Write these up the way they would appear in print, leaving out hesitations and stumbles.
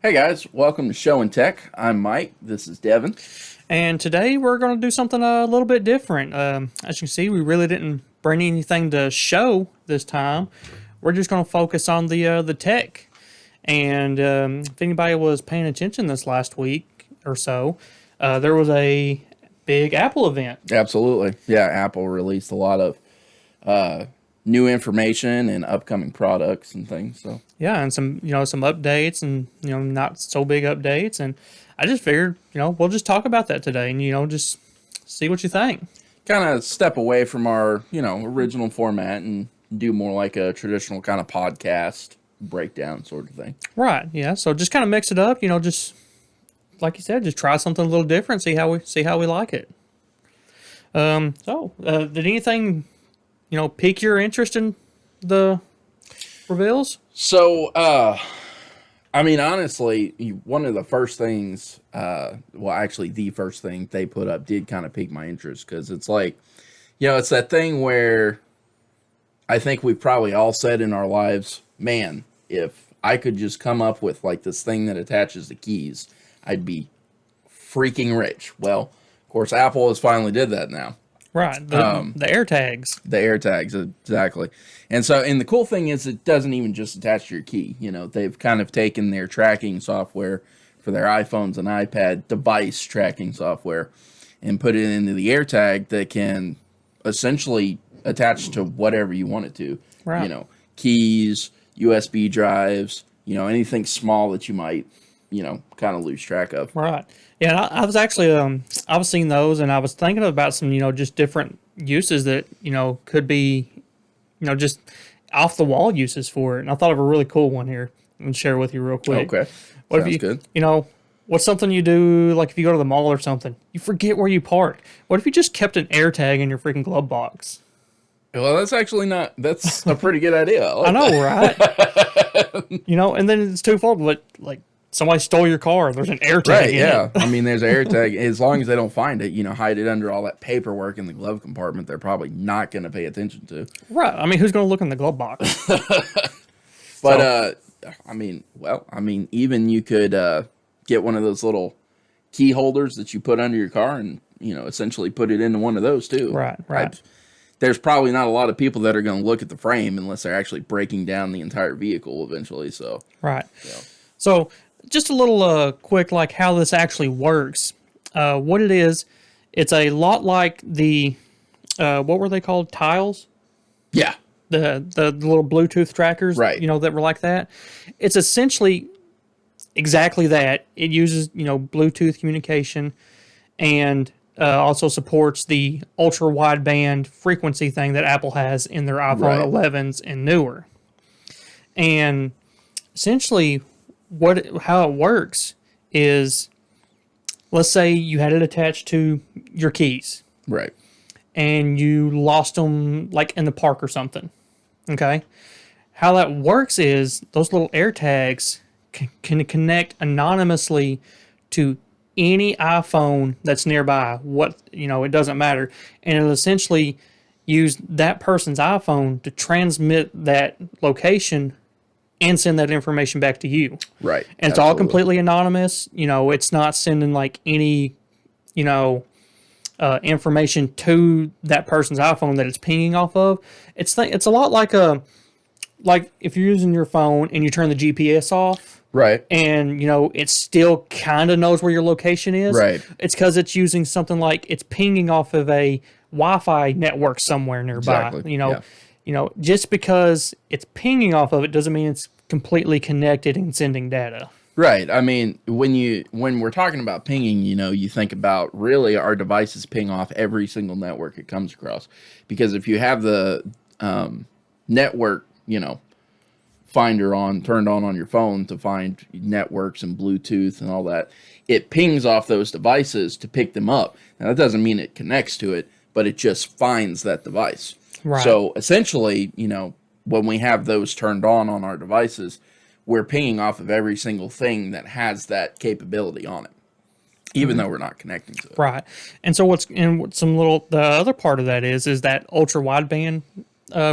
Hey guys, welcome to Show and Tech. I'm Mike. This is Devin. And today we're going to do something a little bit different. As you can see, we really didn't bring anything to show this time. We're just going to focus on the tech. And if anybody was paying attention this last week or so, there was a big Apple event. Absolutely. Yeah, Apple released a lot of new information and upcoming products and things. So Yeah, and some updates and not so big updates. And I just figured we'll just talk about that today and just see what you think. kind of step away from our, original format and do more like a traditional kind of podcast breakdown sort of thing. Right. Yeah. So just kind of mix it up. Just like you said, just try something a little different. See how we like it. Did anything pique your interest in the reveals? So, honestly, one of the first things, actually, the first thing they put up did kind of pique my interest because it's like, it's that thing where I think we've probably all said in our lives, man, if I could just come up with like this thing that attaches the keys, I'd be freaking rich. Well, of course, Apple has finally did that now. Right. The AirTags. The AirTags, exactly. And the cool thing is it doesn't even just attach to your key. They've kind of taken their tracking software for their iPhones and iPad device tracking software and put it into the AirTag that can essentially attach to whatever you want it to. Right. Keys, USB drives, anything small that you might, kind of lose track of. Right. Yeah. I was actually I was seeing those and I was thinking about some just different uses that could be just off the wall uses for it. And I thought of a really cool one here. I'm gonna share with you real quick. Okay. What Sounds if good. what's something you do, like if you go to the mall or something, you forget where you parked. What if you just kept an AirTag in your freaking glove box? Well, that's a pretty good idea. I know, right? And then it's twofold. Like somebody stole your car. There's an AirTag Right, in yeah. it. There's an AirTag. As long as they don't find it, hide it under all that paperwork in the glove compartment, they're probably not going to pay attention to. Right. I mean, who's going to look in the glove box? But, even you could get one of those little key holders that you put under your car and, essentially put it into one of those too. Right. There's probably not a lot of people that are going to look at the frame unless they're actually breaking down the entire vehicle eventually. So, Right. yeah. So just a little quick, like how this actually works. What it is, it's a lot like the, what were they called? Tiles? Yeah. The little Bluetooth trackers, Right. That were like that. It's essentially exactly that. It uses, Bluetooth communication and also supports the ultra wideband frequency thing that Apple has in their iPhone Right. 11s and newer. And essentially, how it works is, let's say you had it attached to your keys Right. and you lost them like in the park or something. Okay. How that works is those little AirTags can connect anonymously to any iPhone that's nearby. It doesn't matter. And it'll essentially use that person's iPhone to transmit that location and send that information back to you. Right. And it's all Absolutely. completely anonymous. It's not sending like any, information to that person's iPhone that it's pinging off of. It's a lot like if you're using your phone and you turn the GPS off Right. and it still kind of knows where your location is. Right. It's because it's using something like it's pinging off of a Wi-Fi network somewhere nearby. Exactly. Yeah. Just because it's pinging off of it doesn't mean it's completely connected and sending data. Right. When we're talking about pinging, you think about really our devices ping off every single network it comes across. Because if you have the network, finder turned on your phone to find networks and Bluetooth and all that, it pings off those devices to pick them up. Now that doesn't mean it connects to it, but it just finds that device. Right. So essentially, when we have those turned on our devices, we're pinging off of every single thing that has that capability on it, even though we're not connecting to it. Right. And so the other part of that is that ultra wideband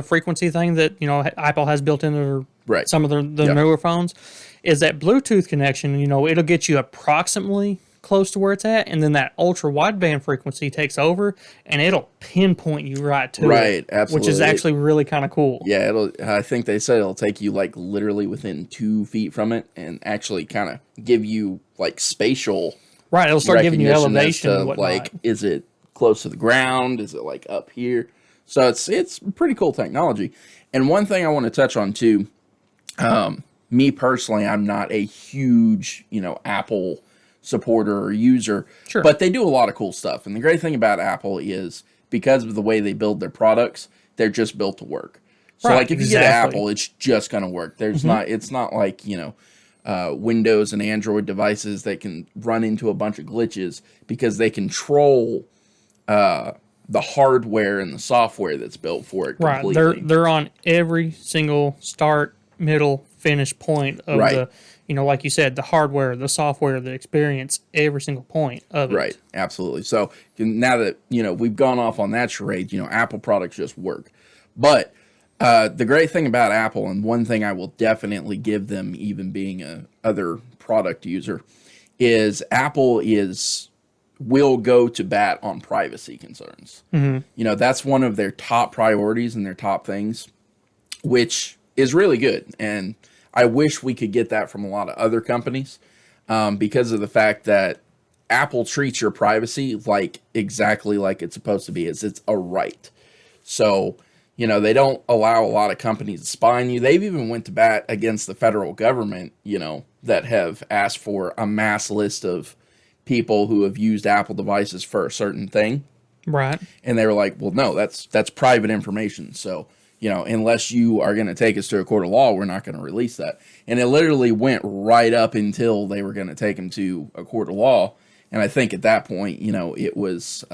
frequency thing that Apple has built into Right. some of the Yep. newer phones, is that Bluetooth connection. It'll get you approximately close to where it's at, and then that ultra wideband frequency takes over, and it'll pinpoint you right to Right. it, which is Absolutely. actually really kind of cool. Yeah, I think they said it'll take you like literally within 2 feet from it, and actually kind of give you like spatial Right, it'll start giving you recognition as elevation to and whatnot. like, is it close to the ground? Is it like up here? So it's pretty cool technology. And one thing I want to touch on too, me personally, I'm not a huge Apple supporter or user, Sure. but they do a lot of cool stuff. And the great thing about Apple is because of the way they build their products, they're just built to work. So Right, like if you get exactly. Apple, it's just going to work. There's not, it's not like, Windows and Android devices that can run into a bunch of glitches because they control the hardware and the software that's built for it Right, completely. they're on every single start, middle, finish point of Right. the, like you said, the hardware, the software, the experience, every single point of it. Right, absolutely. So now that we've gone off on that charade, Apple products just work. But the great thing about Apple, and one thing I will definitely give them, even being a other product user, is Apple will go to bat on privacy concerns. That's one of their top priorities and their top things, which is really good. And I wish we could get that from a lot of other companies, because of the fact that Apple treats your privacy like exactly like it's supposed to be. It's a right. So, they don't allow a lot of companies to spy on you. They've even went to bat against the federal government, that have asked for a mass list of people who have used Apple devices for a certain thing. Right. And they were like, well, no, that's private information. So, unless you are going to take us to a court of law, we're not going to release that. And it literally went right up until they were going to take him to a court of law. And I think at that point, it was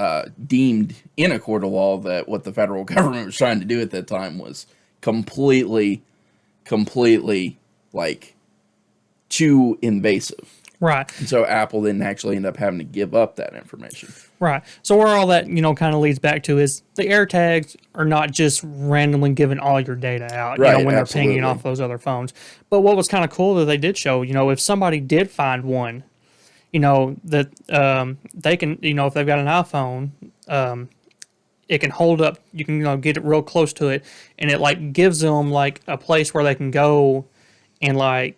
deemed in a court of law that what the federal government was trying to do at that time was completely like too invasive. Right. And so Apple didn't actually end up having to give up that information. Right. So where all that, kind of leads back to is the AirTags are not just randomly giving all your data out, Right, when they're absolutely. pinging off those other phones. But what was kind of cool that they did show, if somebody did find one, that they can, if they've got an iPhone, it can hold up, you can get it real close to it, and it like gives them like a place where they can go and like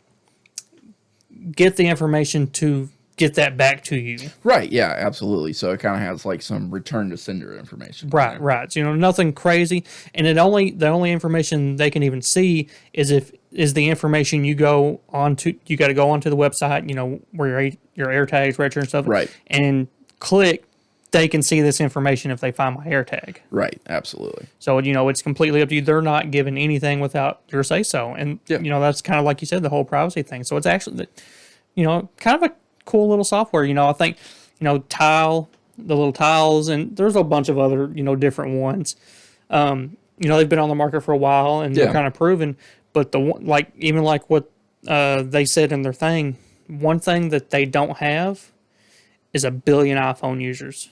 get the information to get that back to you. Right, yeah, absolutely. So it kind of has like some return to sender information. Right, right. So, nothing crazy, and the only information they can even see is the information you go onto. You got to go onto the website, where your AirTags register and stuff. Right. And click. They can see this information if they find my AirTag. Right, absolutely. So it's completely up to you. They're not giving anything without your say so, and Yep. that's kind of like you said, the whole privacy thing. So it's actually, kind of a cool little software. I think, the little tiles, and there's a bunch of other, different ones. They've been on the market for a while, and they're Yeah. kind of proven. But the one, like even like what they said in their thing, one thing that they don't have is 1 billion iPhone users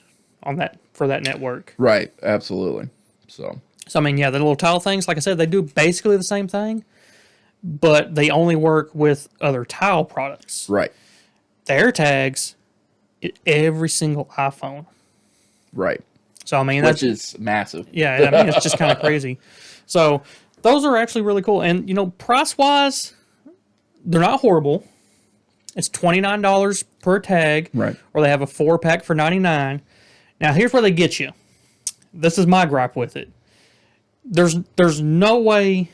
for that network. Right, absolutely. So So I mean, yeah, the little tile things, like I said, they do basically the same thing, but they only work with other tile products. right, The AirTags, every single iPhone. right. So I mean, Which is massive. yeah, I mean, it's just kind of crazy. So those are actually really cool, and price wise, they're not horrible. It's $29 per tag, Right. Or they have a 4-pack for $99. Now here's where they get you. This is my gripe with it. There's no way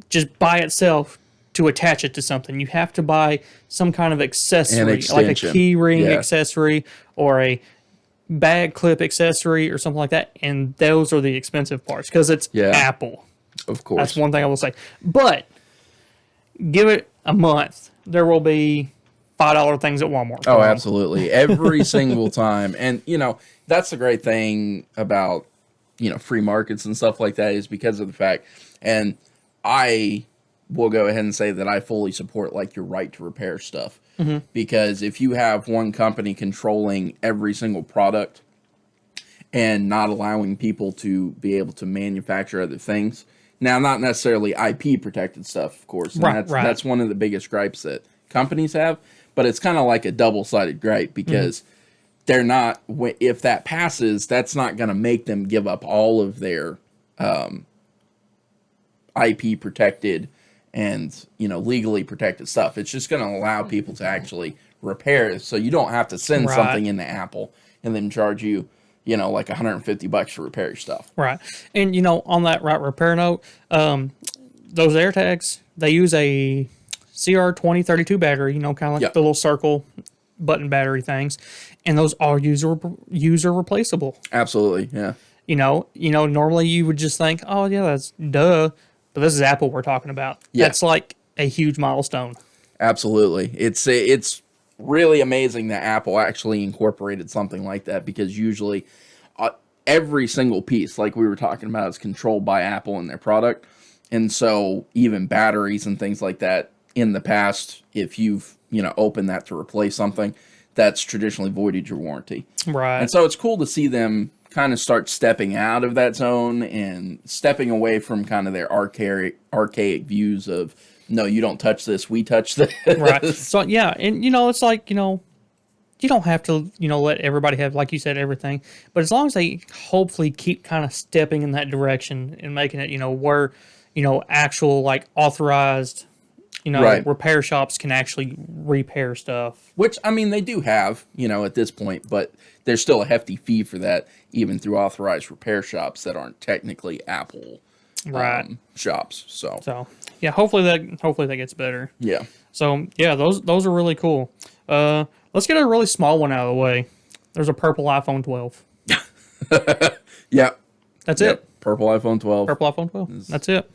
just by itself to attach it to something. You have to buy some kind of accessory, like a extension. key ring Yeah. accessory or a bag clip accessory or something like that. And those are the expensive parts because it's Yeah. Apple. Of course. That's one thing I will say. But give it a month. There will be $5 things at Walmart. Oh, absolutely. Every single time. And, that's the great thing about, free markets and stuff like that is because of the fact, and I will go ahead and say that I fully support like your right to repair stuff. Because if you have one company controlling every single product and not allowing people to be able to manufacture other things, Now, not necessarily IP protected stuff, of course, and Right, that's one of the biggest gripes that companies have. But it's kind of like a double-sided gripe because they're not. If that passes, that's not going to make them give up all of their IP protected and legally protected stuff. It's just going to allow people to actually repair it, so you don't have to send something into Apple and then charge you, like $150 to repair your stuff. Right. And, on that repair note, those AirTags, they use a CR2032 battery, kind of like the little circle button battery things. And those are user replaceable. Absolutely, yeah. Normally you would just think, oh, yeah, that's duh. But this is Apple we're talking about. Yeah. That's like a huge milestone. Absolutely. It's really amazing that Apple actually incorporated something like that, because usually every single piece, like we were talking about, is controlled by Apple and their product. And so even batteries and things like that in the past, if you've, opened that to replace something, that's traditionally voided your warranty. Right. And so it's cool to see them kind of start stepping out of that zone and stepping away from kind of their archaic views of, no, you don't touch this, we touch this. Right. So, yeah, and, it's like, you don't have to, let everybody have, like you said, everything. But as long as they hopefully keep kind of stepping in that direction and making it, where, actual, like, authorized, repair shops can actually repair stuff. Which, I mean, they do have, at this point, but there's still a hefty fee for that, even through authorized repair shops that aren't technically Apple shops. So yeah, hopefully that gets better. Yeah. So yeah, those are really cool. Let's get a really small one out of the way. There's a purple iPhone 12. Yeah. That's it. Purple iPhone 12. Purple iPhone 12. That's it.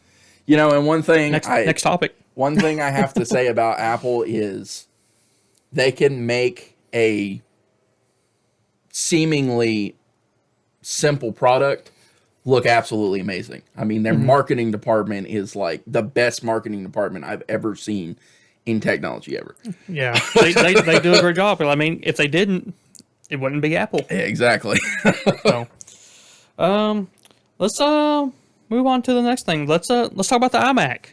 And one thing next topic. One thing I have to say about Apple is they can make a seemingly simple product look absolutely amazing. I mean, their marketing department is like the best marketing department I've ever seen in technology ever. Yeah, they do a great job. I mean, if they didn't, it wouldn't be Apple. Yeah, exactly. So, let's move on to the next thing. Let's talk about the iMac.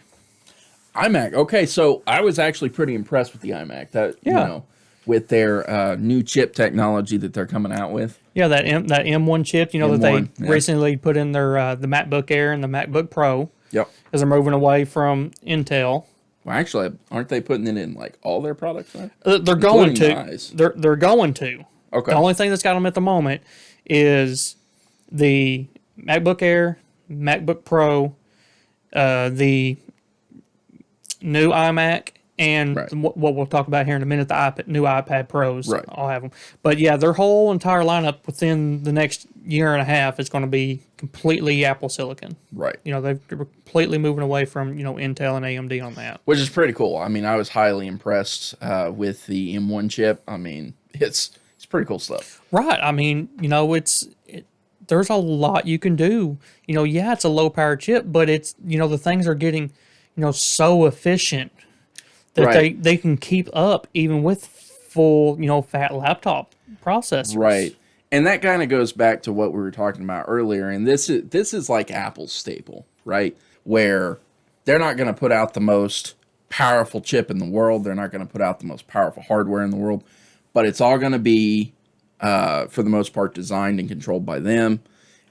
iMac. Okay, so I was actually pretty impressed with the iMac. With their new chip technology that they're coming out with. Yeah, that M1 chip, that they recently put in their the MacBook Air and the MacBook Pro. Yep. Because they're moving away from Intel. Well, actually, aren't they putting it in like all their products? They're going to. They're going to. Okay. The only thing that's got them at the moment is the MacBook Air, MacBook Pro, the new iMac, and what we'll talk about here in a minute, the new iPad Pros. Right. I'll have them. But yeah, their whole entire lineup within the next year and a half is going to be completely Apple Silicon. Right. They're completely moving away from, Intel and AMD on that. Which is pretty cool. I mean, I was highly impressed with the M1 chip. I mean, it's pretty cool stuff. Right. I mean, there's a lot you can do. Yeah, it's a low power chip, but it's, the things are getting, so efficient that they can keep up even with full, fat laptop processors. Right. And that kind of goes back to what we were talking about earlier. And this is like Apple's staple, right? Where they're not going to put out the most powerful chip in the world. They're not going to put out the most powerful hardware in the world. But it's all going to be, for the most part, designed and controlled by them.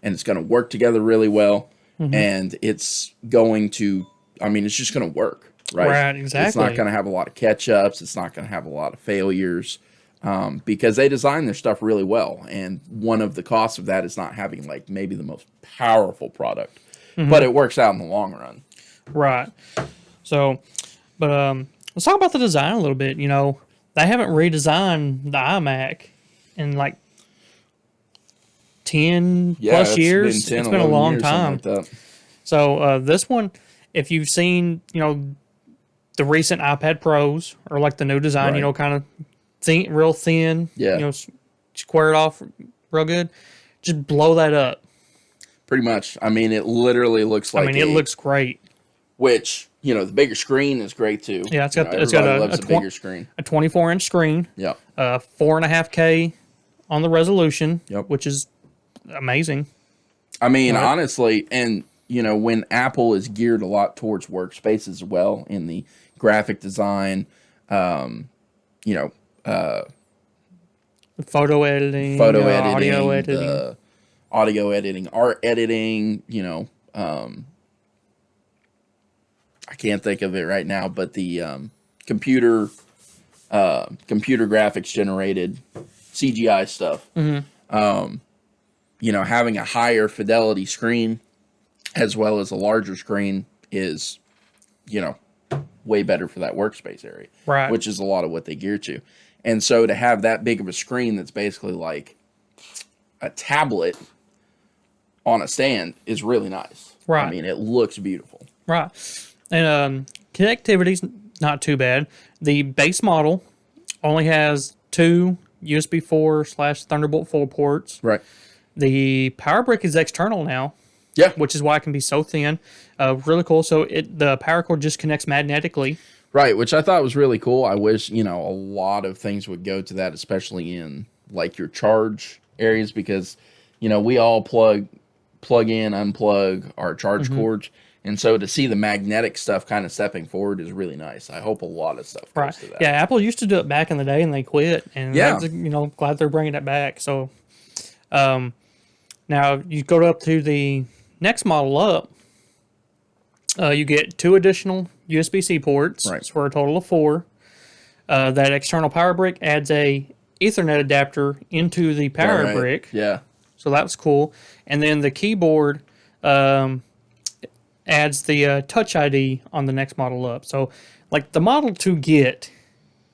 And it's going to work together really well. And it's going to, it's just going to work. Right, exactly. It's not going to have a lot of catch-ups. It's not going to have a lot of failures because they design their stuff really well. And one of the costs of that is not having like maybe the most powerful product, but it works out in the long run. Right. So, but let's talk about the design a little bit. They haven't redesigned the iMac in like 10 plus years. It's been a long time. Like so this one, if you've seen, the recent iPad Pros or like the new design, kind of real thin, squared off real good, just blow that up. Pretty much. I mean, it literally looks like it looks great. Which, the bigger screen is great too. Yeah, it's got a bigger screen. A 24-inch screen. Yeah. 4.5K on the resolution, Yep. which is amazing. I mean, honestly, and when Apple is geared a lot towards workspace as well in the graphic design, you know, Photo editing, photo audio editing, editing. the audio editing, art editing, I can't think of it right now, but the computer graphics generated CGI stuff. Having a higher fidelity screen as well as a larger screen is, way better for that workspace area, Right. which is a lot of what they gear to. And so to have that big of a screen that's basically like a tablet on a stand is really nice. Right. I mean, it looks beautiful. Right. And connectivity's not too bad. The base model only has 2 USB 4/Thunderbolt 4 ports. Right. The power brick is external now, Yeah. which is why it can be so thin. Really cool. So the power cord just connects magnetically. Right, which I thought was really cool. I wish, a lot of things would go to that, especially in like your charge areas, because, we all plug in, unplug our charge cords. And so to see the magnetic stuff kind of stepping forward is really nice. I hope a lot of stuff goes to that. Yeah, Apple used to do it back in the day and they quit. And Yeah. that's, glad they're bringing it back. So now you go up to the next model up. You get 2 additional USB-C ports, Right. so for a total of 4. That external power brick adds a Ethernet adapter into the power Right. brick, Yeah. so that was cool. And then the keyboard adds the Touch ID on the next model up. So, like the model to get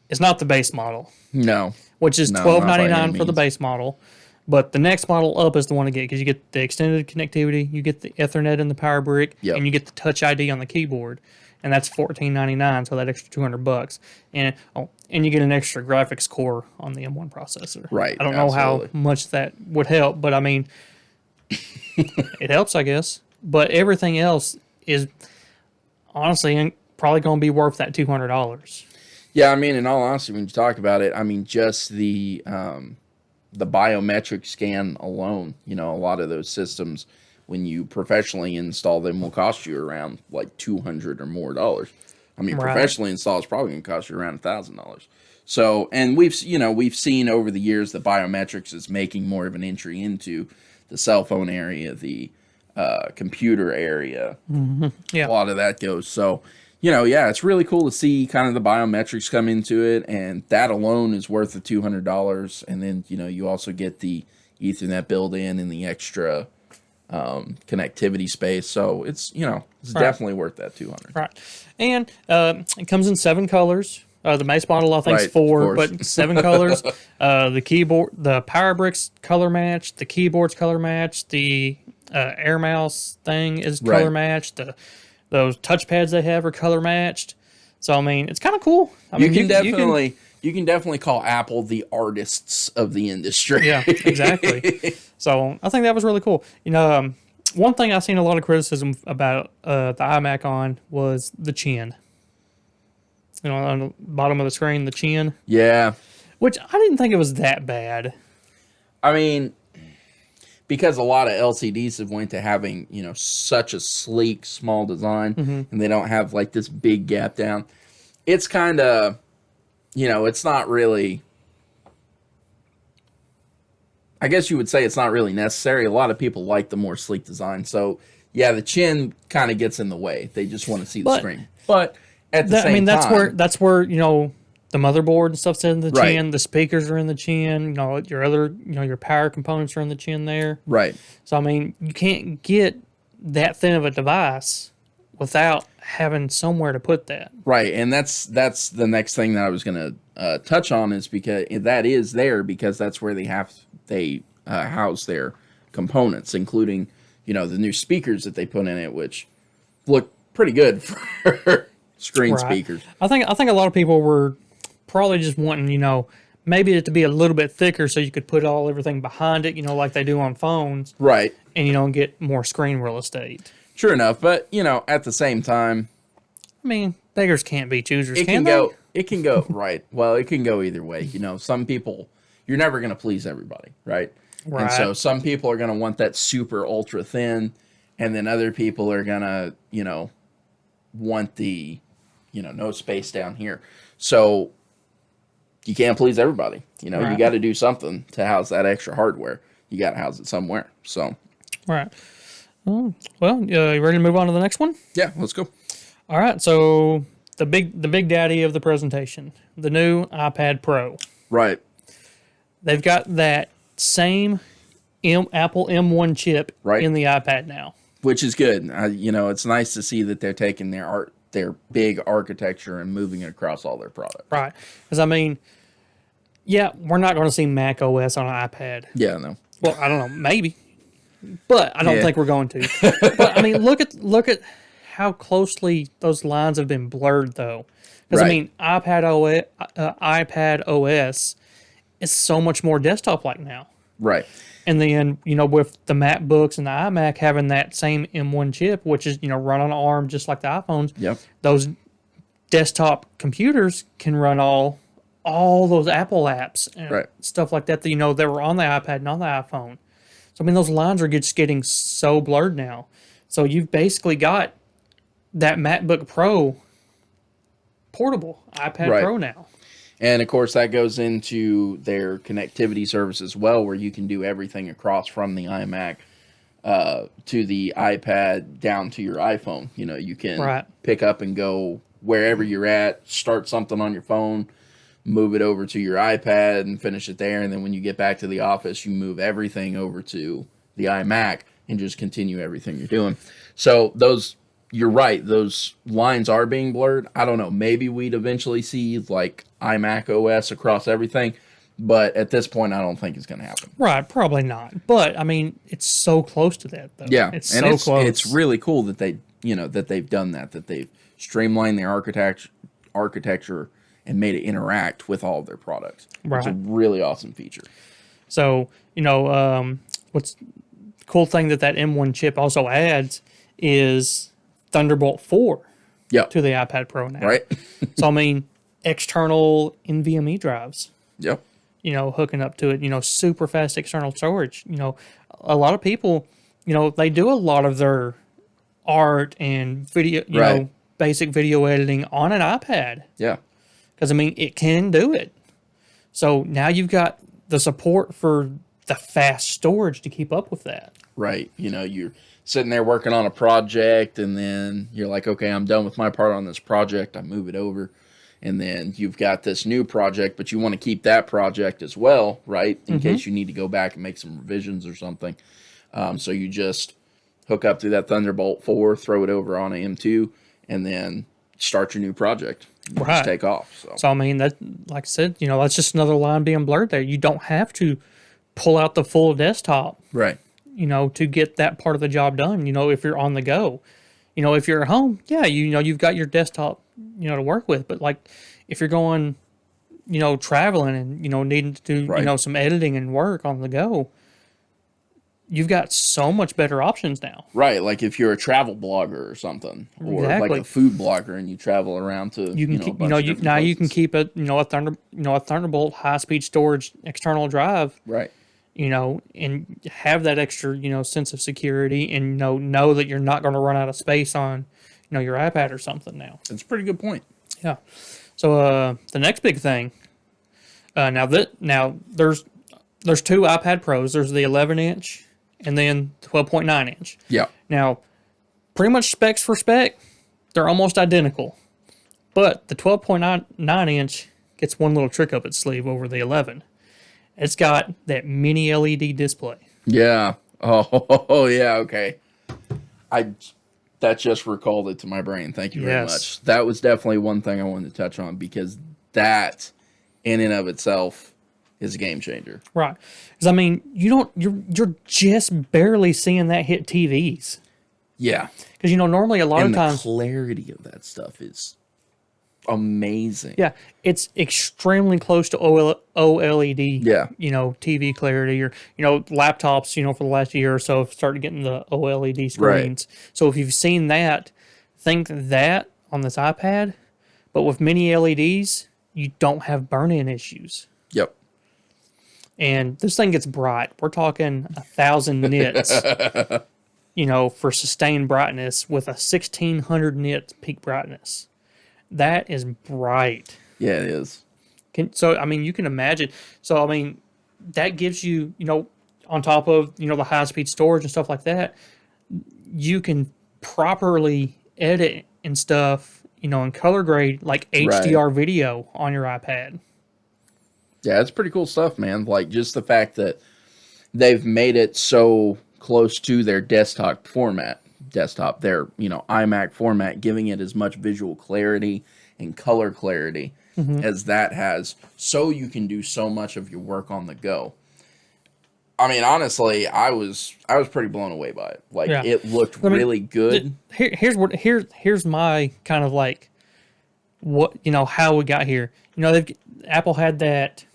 is not the base model, No. which is No, not by $12.99 any for the means. base model. But the next model up is the one to get because you get the extended connectivity, you get the Ethernet in the power brick, Yep. and you get the Touch ID on the keyboard, and that's $14.99. So that extra $200, and you get an extra graphics core on the M1 processor. Right, I don't know how absolutely. much that would help, but I mean, it helps, I guess. But everything else is honestly probably going to be worth that $200. Yeah, I mean, in all honesty, when you talk about it, I mean, just the biometric scan alone, a lot of those systems, when you professionally install them, will cost you around like $200 or more dollars. I mean, Right. professionally installed is probably going to cost you around $1,000. So, and we've seen over the years that biometrics is making more of an entry into the cell phone area, the computer area. Yeah. A lot of that goes. So, yeah, it's really cool to see kind of the biometrics come into it, and that alone is worth the $200. And then, you also get the Ethernet built in and the extra connectivity space. So it's, it's definitely worth that $200. Right. And it comes in 7 colors. The base model, I think, Right, is of 4, course. but 7 colors. The keyboard, the power brick's color match, the keyboard's color match, the air mouse thing is color Right. matched. Those touchpads they have are color matched. So I mean, it's kind of cool. I You mean, can definitely call Apple the artists of the industry. Yeah, exactly. So I think that was really cool. One thing I've seen a lot of criticism about the iMac on was the chin. On the bottom of the screen, the chin, Yeah. which I didn't think it was that bad. I mean, because a lot of LCDs have went to having, such a sleek, small design, and they don't have like this big gap down. It's kind of, it's not really, I guess you would say it's not really necessary. A lot of people like the more sleek design. So, yeah, the chin kind of gets in the way. They just want to see the screen. But at the same time, that's where the motherboard and stuff's in the Right. chin. The speakers are in the chin. Your other your power components are in the chin there. right. So I mean, you can't get that thin of a device without having somewhere to put that. Right, and that's the next thing that I was going to touch on is because that is there because that's where they house their components, including the new speakers that they put in it, which look pretty good for screen Right. speakers. I think a lot of people were probably just wanting maybe it to be a little bit thicker so you could put everything behind it, like they do on phones, Right, and get more screen real estate. true enough, but at the same time, I mean, beggars can't be choosers, it can can they? go. It can go right. Well, it can go either way. Some people you're never going to please everybody, right? And Right. so some people are going to want that super ultra thin, and then other people are gonna, want the, no space down here. So you can't please everybody. You Right. got to do something to house that extra hardware. You got to house it somewhere. So Right. Well, you ready to move on to the next one? yeah, let's go. All right. So the big daddy of the presentation, the new iPad Pro. Right. They've got that same Apple M1 chip Right. in the iPad now. Which is good. It's nice to see that they're taking their big architecture and moving it across all their products. Right. Because, I mean, yeah, we're not going to see Mac OS on an iPad. Yeah, no. Well, I don't know, maybe. But I don't Yeah. think we're going to. But, I mean, look at how closely those lines have been blurred, though. Because, Right. I mean, iPad OS is so much more desktop-like now. Right. And then, with the MacBooks and the iMac having that same M1 chip, which is, run on ARM just like the iPhones, Yep. those desktop computers can run all those Apple apps and Right. stuff like that, that were on the iPad and on the iPhone. So, I mean, those lines are just getting so blurred now. So, you've basically got that MacBook Pro portable, iPad Right. Pro now. And of course, that goes into their connectivity service as well, where you can do everything across from the iMac to the iPad down to your iPhone. You can Right. pick up and go wherever you're at, start something on your phone, move it over to your iPad and finish it there. And then when you get back to the office, you move everything over to the iMac and just continue everything you're doing. So you're right, those lines are being blurred. I don't know, maybe we'd eventually see like iMac OS across everything, but at this point, I don't think it's going to happen. Right, probably not. But, I mean, it's so close to that, though. Yeah, It's and so it's close. it's really cool that they've done that they've streamlined their architecture and made it interact with all of their products. It's a Right. really awesome feature. So, what's the cool thing that M1 chip also adds is Thunderbolt 4 Yep. to the iPad Pro now. Right? So, I mean, external NVMe drives, Yep. hooking up to it, super fast external storage. A lot of people, they do a lot of their art and video, Right. basic video editing on an iPad. Yeah. Because, I mean, it can do it. So now you've got the support for the fast storage to keep up with that. Right. You're sitting there working on a project and then you're like, okay, I'm done with my part on this project. I move it over. And then you've got this new project, but you want to keep that project as well, right? In case you need to go back and make some revisions or something. So you just hook up through that Thunderbolt 4, throw it over on a M2, and then start your new project. You Right. just take off. So. So, I mean, that, like I said, that's just another line being blurred there. You don't have to pull out the full desktop, Right. to get that part of the job done, if you're on the go. If you're at home, yeah, you've got your desktop, to work with. But, like, if you're going, traveling and, needing to do, Right. some editing and work on the go, you've got so much better options now. Right, like if you're a travel blogger or something, or Exactly. like a food blogger, and you travel around to You can a keep, bunch of different you can places. keep a Thunderbolt high speed storage external drive, Right, and have that extra, sense of security, and know that you're not going to run out of space on, your iPad or something now. that's a pretty good point. Yeah. So the next big thing, now there's two iPad Pros. There's the 11-inch and then 12.9-inch. Yeah, Now, pretty much specs for spec, they're almost identical. But the 12.9-inch gets one little trick up its sleeve over the 11. It's got that mini LED display. yeah. Oh, yeah. Okay, that just recalled it to my brain. Thank you very Yes. much. That was definitely one thing I wanted to touch on because that, in and of itself, is a game changer. Right. Because, I mean, you're just barely seeing that hit TVs. Yeah, Because, normally a lot and of the times, clarity of that stuff is amazing. yeah, it's extremely close to OLED, Yeah. TV clarity, or, laptops, for the last year or so have started getting the OLED screens. So if you've seen that, think that on this iPad, but with mini LEDs, you don't have burn-in issues. Yep. And this thing gets bright. We're talking 1,000 nits. for sustained brightness with a 1600 nit peak brightness. That is bright. Yeah, it is. So, I mean, you can imagine. So, I mean, that gives you, on top of, the high speed storage and stuff like that, you can properly edit and stuff, in color grade, like HDR video on your iPad. Yeah, it's pretty cool stuff, man. Like, just the fact that they've made it so close to their their iMac format, giving it as much visual clarity and color clarity as that has, so you can do so much of your work on the go. I mean, honestly, I was pretty blown away by it. Like, it looked really good. Here's my kind of like what how we got here. Apple had that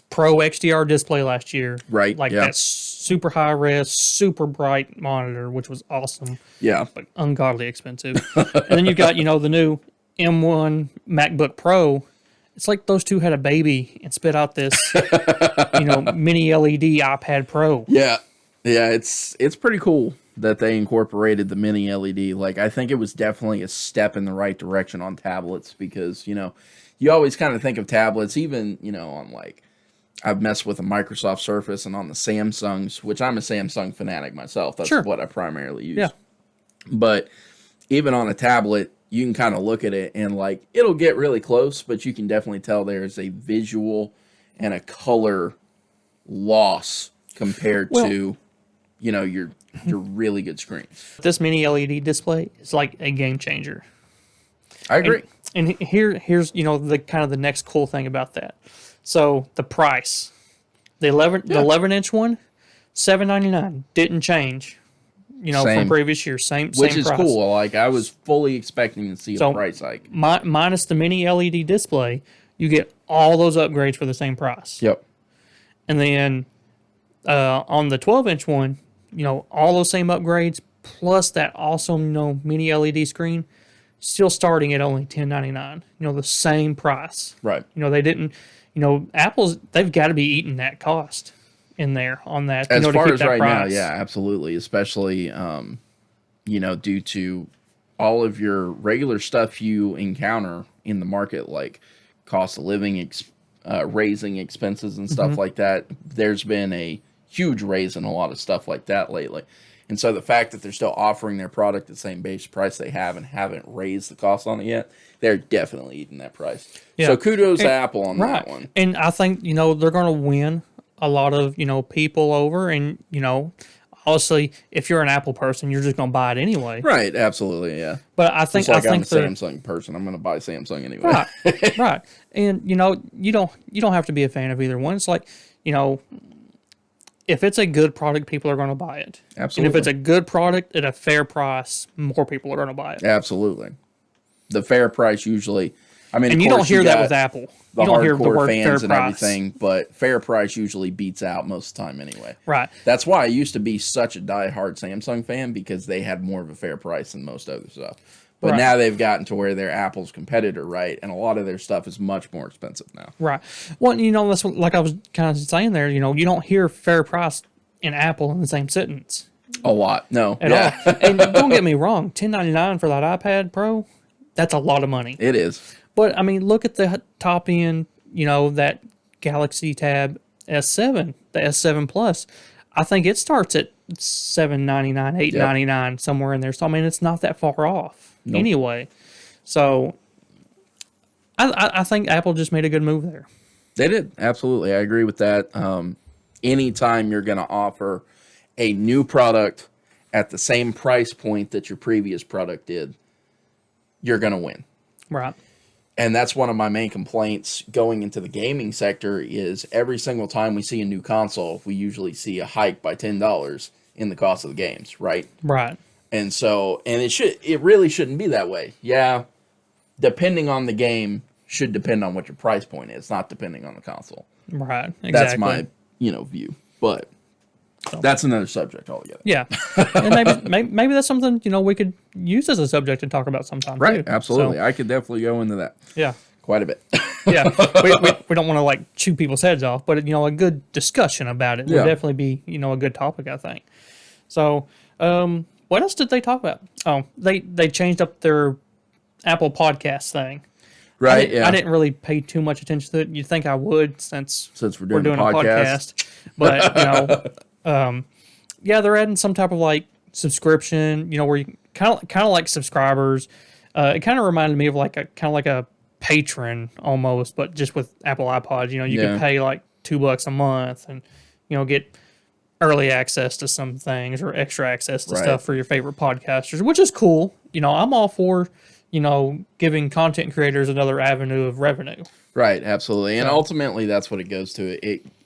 Pro XDR display last year, right? Like that super high res, super bright monitor, which was awesome. Yeah, but ungodly expensive. And then you got the new M1 MacBook Pro. It's like those two had a baby and spit out this mini LED iPad Pro. Yeah, it's pretty cool that they incorporated the mini LED. Like, I think it was definitely a step in the right direction on tablets, because you always kind of think of tablets, even on like, I've messed with a Microsoft Surface and on the Samsungs, which I'm a Samsung fanatic myself. That's what I primarily use. Yeah. But even on a tablet, you can kind of look at it and like, it'll get really close, but you can definitely tell there's a visual and a color loss compared to, your really good screens. This mini LED display is like a game changer. I agree. And here's the kind of the next cool thing about that. So the price, the 11-inch one, $799, didn't change. From previous years, same which is price. Cool. Like, I was fully expecting to see a price hike. Minus the mini LED display, you get all those upgrades for the same price. Yep. And then on the 12-inch one, all those same upgrades plus that awesome mini LED screen, still starting at only $10.99. The same price. Right. They didn't. Apple's, they've got to be eating that cost in there on that. As far as right price. now, yeah, absolutely. Especially, due to all of your regular stuff you encounter in the market, like cost of living, raising expenses and stuff like that. There's been a huge raise in a lot of stuff like that lately. And so the fact that they're still offering their product at the same base price they have and haven't raised the cost on it yet, they're definitely eating that price. Yeah. So kudos to Apple on that one. And I think, they're going to win a lot of, people over. And, obviously, if you're an Apple person, you're just going to buy it anyway. Right. Absolutely. Yeah. But I think I'm a Samsung person. I'm going to buy Samsung anyway. Right. Right. And, you don't have to be a fan of either one. It's like, if it's a good product, people are going to buy it. Absolutely. And if it's a good product at a fair price, more people are going to buy it. Absolutely. The fair price usually, and you don't hear that with Apple. The you don't hear hardcore the word fans fair and price. everything, but fair price usually beats out most of the time anyway. Right. That's why I used to be such a diehard Samsung fan, because they had more of a fair price than most other stuff. But now they've gotten to where they're Apple's competitor, right? And a lot of their stuff is much more expensive now. Right. Well, that's what, like I was kind of saying there, you don't hear fair price and Apple in the same sentence. A lot. No. At all. And don't get me wrong, $10.99 for that iPad Pro, that's a lot of money. It is. But, I mean, look at the top end, that Galaxy Tab S7, the S7 Plus. I think it starts at $7.99, $8.99, somewhere in there. So, I mean, it's not that far off anyway. So, I think Apple just made a good move there. They did. Absolutely. I agree with that. Anytime you're going to offer a new product at the same price point that your previous product did, you're going to win. Right. And that's one of my main complaints going into the gaming sector is every single time we see a new console, we usually see a hike by $10 in the cost of the games, right? Right. And so, and it really shouldn't be that way. Yeah, depending on the game should depend on what your price point is, not depending on the console. Right. Exactly. That's my, view. But that's another subject altogether. Yeah. And maybe that's something, we could use as a subject to talk about sometime right, too. Absolutely. So, I could definitely go into that. Yeah. Quite a bit. Yeah. We don't want to chew people's heads off, but a good discussion about it would definitely be, a good topic, I think. So, What else did they talk about? Oh, they changed up their Apple Podcast thing. Right? Yeah. I didn't really pay too much attention to it. You'd think I would since Since we're doing a a podcast. podcast. But, yeah, they're adding some type of like subscription, where you kind of like subscribers. It kind of reminded me of like a patron almost, but just with Apple iPods. You could Yeah. pay like $2 a month and get early access to some things or extra access to Right. stuff for your favorite podcasters, which is cool. I'm all for giving content creators another avenue of revenue. Right, absolutely. And So- ultimately that's what it goes to.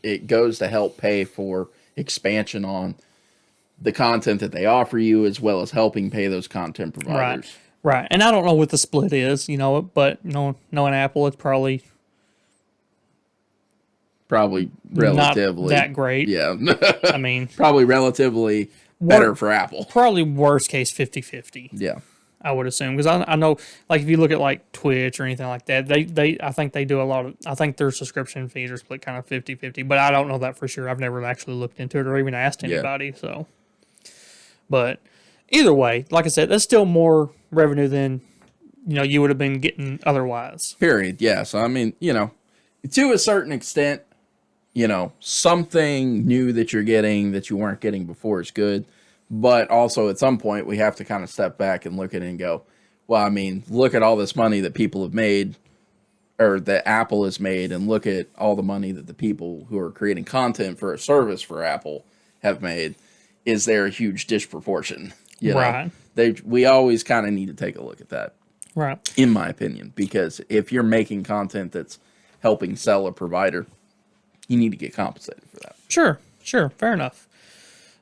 It goes to help pay for expansion on the content that they offer you, as well as helping pay those content providers. Right. And I don't know what the split is, but knowing Apple, it's probably Probably relatively not that great. Yeah. I mean, Probably relatively better for Apple. probably worst case 50-50. Yeah. I would assume, because I know, like, if you look at like Twitch or anything like that, I think they do a lot of, I think their subscription fees are split kind of 50-50, but I don't know that for sure. I've never actually looked into it or even asked anybody. So, but either way, like I said, that's still more revenue than you would have been getting otherwise. Period. Yeah. So I mean, to a certain extent, something new that you're getting that you weren't getting before is good. But also at some point we have to kind of step back and look at it and go, well, I mean, look at all this money that people have made, or that Apple has made, and look at all the money that the people who are creating content for a service for Apple have made. Is there a huge disproportion? Right. We always kind of need to take a look at that, Right. in my opinion, because if you're making content that's helping sell a provider, you need to get compensated for that. Sure. Fair enough.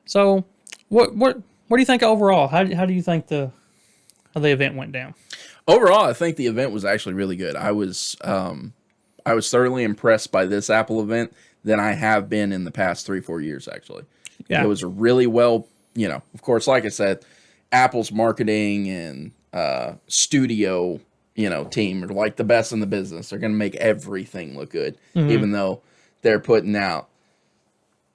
So, what do you think overall? How do you think how the event went down? Overall, I think the event was actually really good. I was thoroughly impressed by this Apple event than I have been in the past 3-4 years. Actually, Yeah. it was a really well, of course, like I said, Apple's marketing and studio, team are like the best in the business. They're going to make everything look good, even though they're putting out,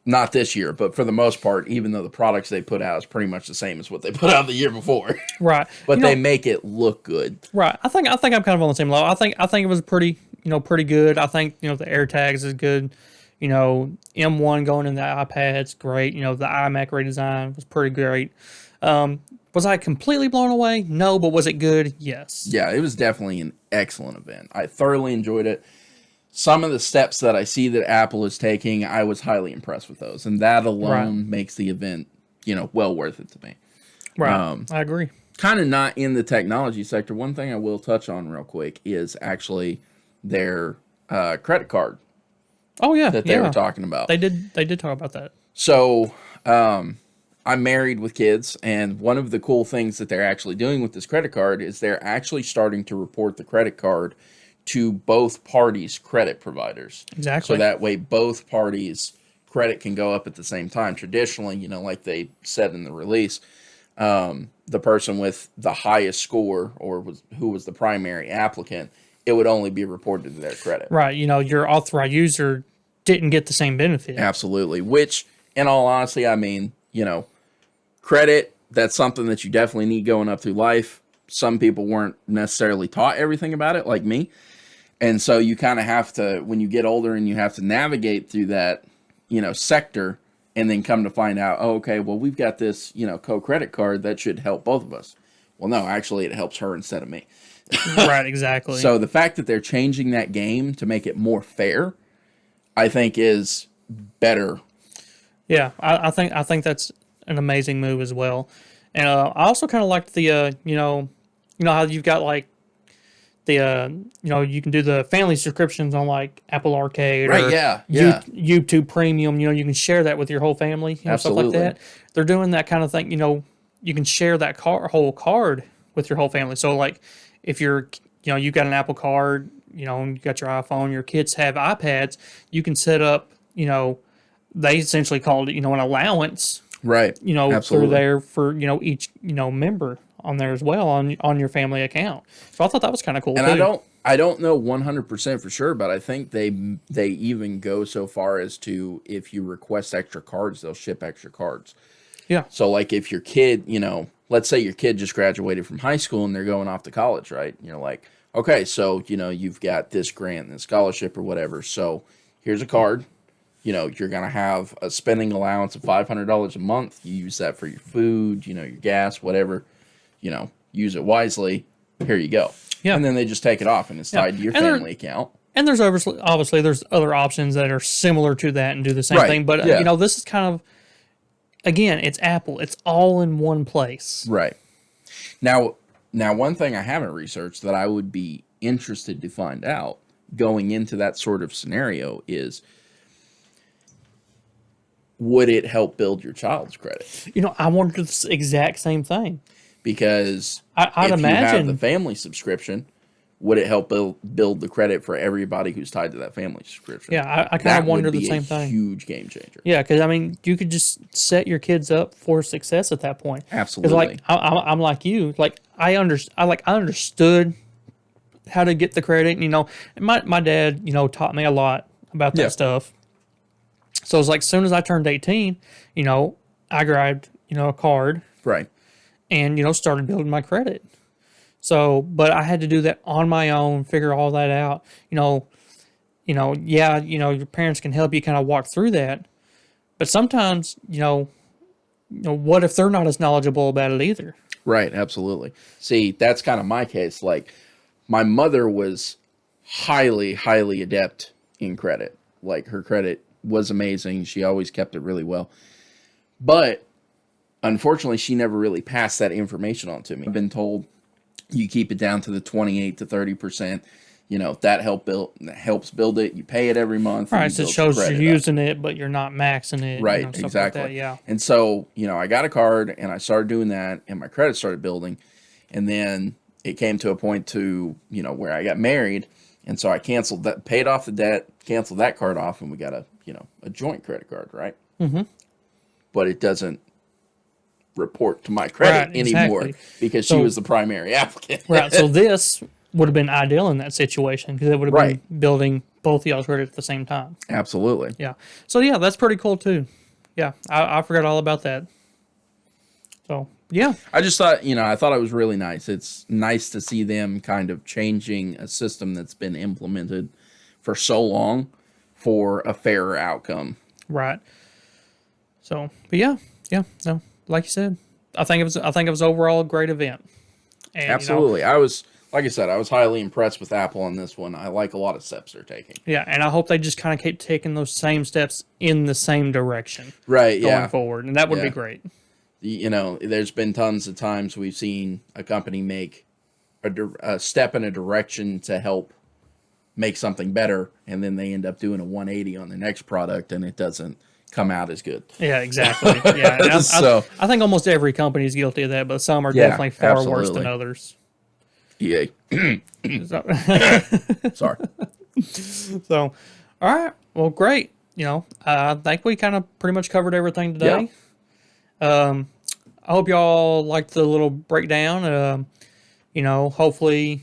not this year, but for the most part, even though the products they put out is pretty much the same as what they put out the year before. Right. But they make it look good. Right. I think I'm kind of on the same level. I think it was pretty good. I think the AirTags is good. M1 going in the iPad's great. The iMac redesign was pretty great. Was I completely blown away? No, but was it good? Yes. Yeah, it was definitely an excellent event. I thoroughly enjoyed it. Some of the steps that I see that Apple is taking, I was highly impressed with those. And that alone makes the event, well worth it to me. Right. I agree. Kind of not in the technology sector. One thing I will touch on real quick is actually their credit card Oh yeah. that they were talking about. They did talk about that. So I'm married with kids, and one of the cool things that they're actually doing with this credit card is they're actually starting to report the credit card to both parties' credit providers. Exactly. So that way both parties' credit can go up at the same time. Traditionally, like they said in the release, the person with the highest score, or who was the primary applicant, it would only be reported to their credit. Right. Your authorized user didn't get the same benefit. Absolutely. Which, in all honesty, I mean, credit, that's something that you definitely need going up through life. Some people weren't necessarily taught everything about it, like me. And so you kind of have to, when you get older and you have to navigate through that, sector, and then come to find out, oh, okay, well, we've got this, co-credit card that should help both of us. Well, no, actually it helps her instead of me. Right, exactly. So the fact that they're changing that game to make it more fair, I think is better. Yeah, I think that's an amazing move as well. And I also kind of liked the how you've got like the you can do the family subscriptions on like Apple Arcade Right, or yeah. YouTube Premium. You can share that with your whole family. Stuff like Absolutely. that. They're doing that kind of thing. You can share that whole card with your whole family. So like if you're you've got an Apple card, and you got your iPhone, your kids have iPads, you can set up they essentially called it an allowance. Right. Through Absolutely. there for each member on there as well on your family account. So I thought that was kind of cool. And too. I don't know 100% for sure, but I think they even go so far as to, if you request extra cards, they'll ship extra cards. Yeah. So like if your kid, let's say your kid just graduated from high school and they're going off to college, right? You're like, okay, so, you've got this grant and scholarship or whatever. So here's a card. You're going to have a spending allowance of $500 a month. You use that for your food, your gas, whatever, use it wisely. Here you go. Yeah. And then they just take it off and it's tied to your family account. And there's obviously there's other options that are similar to that and do the same Right. thing. But, this is kind of, again, it's Apple. It's all in one place. Right. Now, one thing I haven't researched that I would be interested to find out going into that sort of scenario is, would it help build your child's credit? I wondered the exact same thing. Because I'd if imagine you have the family subscription, would it help build the credit for everybody who's tied to that family subscription? Yeah, I kind of wonder the same thing. Huge game changer. Yeah, because you could just set your kids up for success at that point. Absolutely. Like I'm like you. Like I understood how to get the credit. And my dad taught me a lot about that stuff. So it's like as soon as I turned 18, I grabbed a card. Right. And started building my credit. So, but I had to do that on my own, figure all that out. Your parents can help you kind of walk through that. But sometimes, what if they're not as knowledgeable about it either? Right, absolutely. See, that's kind of my case. Like, my mother was highly, highly adept in credit. Like, her credit was amazing. She always kept it really well. But unfortunately, she never really passed that information on to me. I've been told you keep it down to the 28 to 30%. That helps build it. You pay it every month. Right, so it shows you're using it, but you're not maxing it. Right, stuff exactly. Like that, yeah. And so, I got a card and I started doing that and my credit started building. And then it came to a point to, where I got married. And so I canceled that, paid off the debt, canceled that card off, and we got a joint credit card, right? Mm-hmm. But it doesn't report to my credit anymore because she was the primary applicant. Right. So this would have been ideal in that situation because it would have been building both of y'all's credit at the same time. Absolutely. Yeah. So yeah, that's pretty cool too. Yeah. I forgot all about that. So yeah. I just thought, I thought it was really nice. It's nice to see them kind of changing a system that's been implemented for so long for a fairer outcome. Right. So, but yeah. No. Like you said, I think it was overall a great event. And, absolutely. I was highly impressed with Apple on this one. I like a lot of steps they're taking. Yeah, and I hope they just kind of keep taking those same steps in the same direction. Right, going forward, and that would be great. There's been tons of times we've seen a company make a step in a direction to help make something better, and then they end up doing a 180 on the next product, and it doesn't come out as good. Yeah, exactly. Yeah, I think almost every company is guilty of that, but some are definitely far worse than others. EA. Sorry. So, all right. Well, great. I think we kind of pretty much covered everything today. Yeah. I hope y'all liked the little breakdown. Hopefully,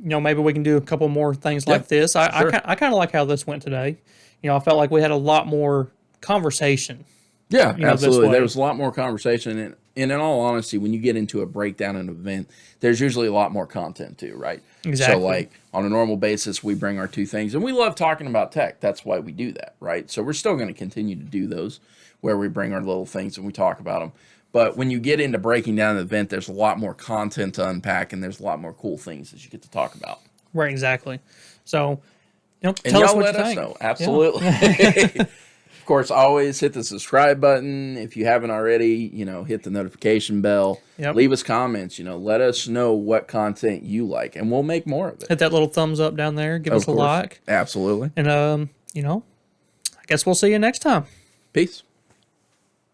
maybe we can do a couple more things like this. I kind of like how this went today. I felt like we had a lot more conversation. Yeah, absolutely. There was a lot more conversation, and in all honesty, when you get into a breakdown an event, there's usually a lot more content too, right? Exactly. So like on a normal basis, we bring our two things, and we love talking about tech. That's why we do that, right? So we're still going to continue to do those where we bring our little things and we talk about them. But when you get into breaking down an event, there's a lot more content to unpack, and there's a lot more cool things that you get to talk about. Right, exactly. So, tell us what you think. Know. Absolutely. Yeah. Of course, always hit the subscribe button. If you haven't already, hit the notification bell. Yep. Leave us comments. Let us know what content you like, and we'll make more of it. Hit that little thumbs up down there. Give us a like. Absolutely. And, I guess we'll see you next time. Peace.